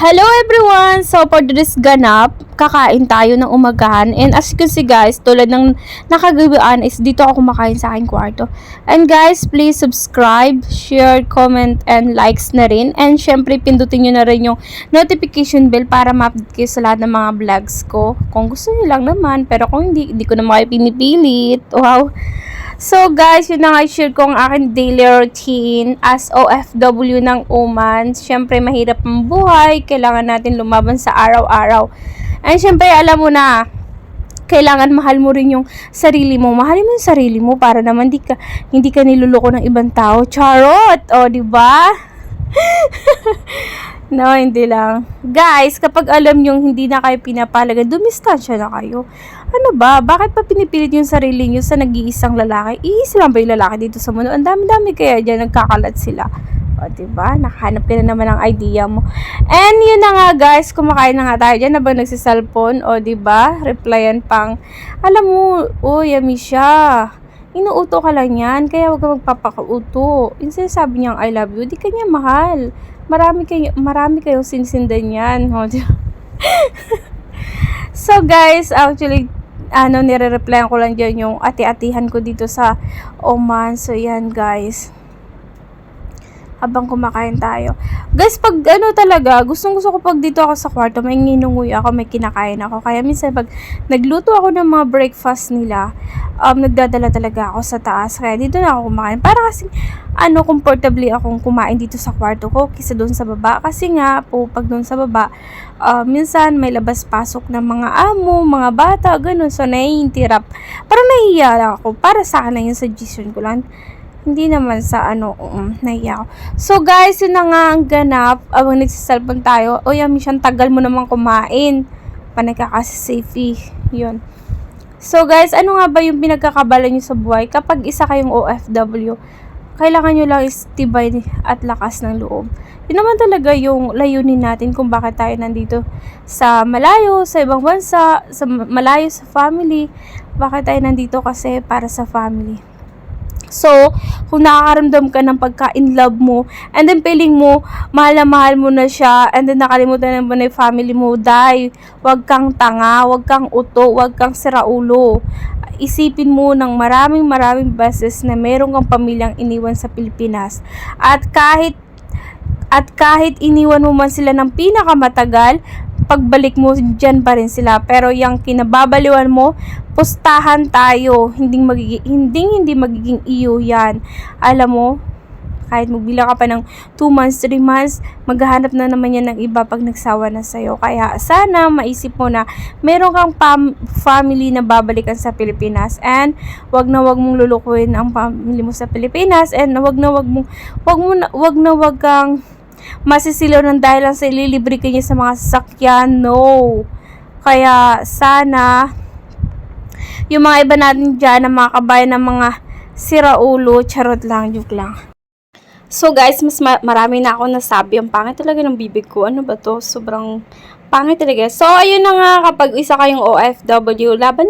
Hello everyone! So for this ganap, kakain tayo ng umagahan. And as you can see guys, tulad ng nakagawian is dito ako kumakain sa aking kwarto. And guys, please subscribe, share, comment, and likes na rin. And syempre, pindutin nyo na rin yung notification bell para ma-update kayo sa lahat ng mga vlogs ko. Kung gusto nyo lang naman, pero kung hindi ko naman kayo pinipilit. Wow! So guys, yun na nga i-share ko ang aking daily routine as OFW ng Oman. Siyempre, mahirap ang buhay. Kailangan natin lumaban sa araw-araw. And siyempre, alam mo na, kailangan mahal mo rin yung sarili mo. Mahalin mo yung sarili mo para naman hindi ka niluloko ng ibang tao. Charot! O, diba? No, hindi lang. Guys, kapag alam nyo hindi na kayo pinapalagan, dumistansya na kayo. Ano ba? Bakit pa pinipilit yung sarili nyo sa nag-iisang lalaki? Iisa lang ba yung lalaki dito sa mundo? Ang dami-dami kaya dyan, nagkakalat sila. O, diba? Nakahanap ka na naman ng idea mo. And yun na nga guys, kumakain na nga tayo dyan habang nagsisalpon. O, diba? Replyan pang, alam mo, yummy siya. Inuuto ka lang yan, kaya huwag ka magpapakauto. Yung sinasabi niyang I love you, di ka niya mahal. Marami kayong sinsindan yan. So guys, actually, nire-replyan ko lang dyan yung ati-atihan ko dito sa Oman. So yan guys, habang kumakain tayo. Guys, pag talaga, gustong-gusto ko pag dito ako sa kwarto, may nginunguy ako, may kinakain ako. Kaya minsan pag nagluto ako ng mga breakfast nila, nagdadala talaga ako sa taas. Kaya dito na ako kumakain. Para kasi, comfortably akong kumain dito sa kwarto ko kaysa doon sa baba. Kasi nga po, pag doon sa baba, minsan may labas-pasok ng mga amo, mga bata, ganun. So, naiintirap. Parang nahihiya lang ako. Para sa akin na yung suggestion ko lang. Hindi naman sa nahiya ako. So guys, yun na nga ang ganap. Abang nagsisalpon tayo. Yummy siyang tagal mo naman kumain. Panay ka kasi safety. Yun. So guys, ano nga ba yung pinagkakabala nyo sa buhay? Kapag isa kayong OFW, kailangan nyo lang is tibay at lakas ng loob. Yun naman talaga yung layunin natin kung bakit tayo nandito sa malayo, sa ibang bansa, malayo sa family. Bakit tayo nandito? Kasi para sa family. So, kung nakakaramdam ka ng pagka-in-love mo, and then feeling mo, mahal na mahal mo na siya, and then nakalimutan mo na yung family mo, wag kang tanga, wag kang uto, wag kang siraulo. Isipin mo ng maraming beses na meron kang pamilyang iniwan sa Pilipinas. At kahit iniwan mo man sila ng pinakamatagal, pagbalik mo dyan pa rin sila. Pero yung kinababaliwan mo, pustahan tayo. Hindi magiging iyo yan. Alam mo, kahit magbilang ka pa ng 2 months, 3 months, maghahanap na naman yan ng iba pag nagsawa na sa'yo. Kaya sana maisip mo na meron kang family na babalikan sa Pilipinas, and wag mong lulukuin ang family mo sa Pilipinas, and wag kang masisilaw ng dahil lang sa ililibre ka niya sa mga sasakyan. No. Kaya sana yung mga iba natin dyan na mga kabayan ng mga siraulo, charot lang, joke lang. So guys, mas marami na ako nasabi. Ang pangit talaga ng bibig ko. Ano ba to? Sobrang pangit talaga. So, ayun na nga, kapag isa kayong OFW, laban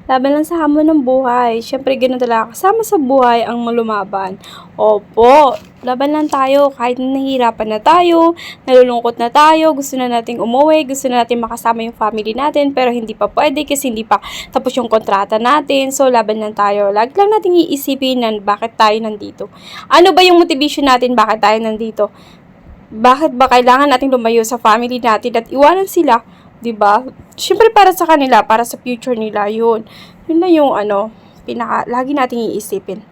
lang sa hamon ng buhay. Syempre, ganoon talaga. Kasama sa buhay ang malumaban. Opo, laban lang tayo. Kahit nahihirapan na tayo, nalulungkot na tayo, gusto na nating umuwi, gusto na natin makasama yung family natin, pero hindi pa pwede kasi hindi pa tapos yung kontrata natin. So, laban lang tayo. Lagi lang natin iisipin na bakit tayo nandito. Ano ba yung motivation natin bakit tayo nandito? Bakit ba kailangan nating lumayo sa family natin at iwanan sila, 'di ba? Syempre para sa kanila, para sa future nila 'yun. 'Yun na yung lagi nating iisipin.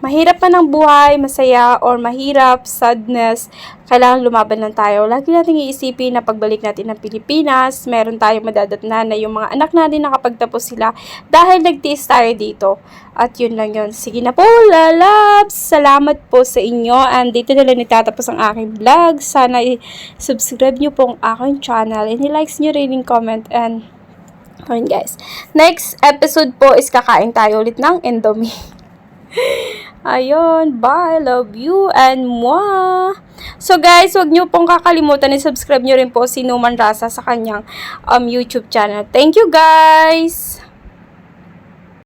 Mahirap man ang buhay, masaya or mahirap, sadness, kailangan lumaban lang tayo. Lagi nating iisipin na pagbalik natin ng Pilipinas, meron tayong madadatnan na yung mga anak natin nakapagtapos sila dahil nagtiis tayo dito. At yun lang yun. Sige na po, lalabs! Salamat po sa inyo. And dito na lang itatapos ang aking vlog. Sana i-subscribe nyo po ang aking channel. And i-likes nyo rin yung comment. And ayun guys. Next episode po is kakain tayo ulit ng Indomie. Ayun, bye, love you, and mwah! So guys, wag nyo pong kakalimutan, i-subscribe nyo rin po si Numan Rasa sa kanyang YouTube channel. Thank you guys!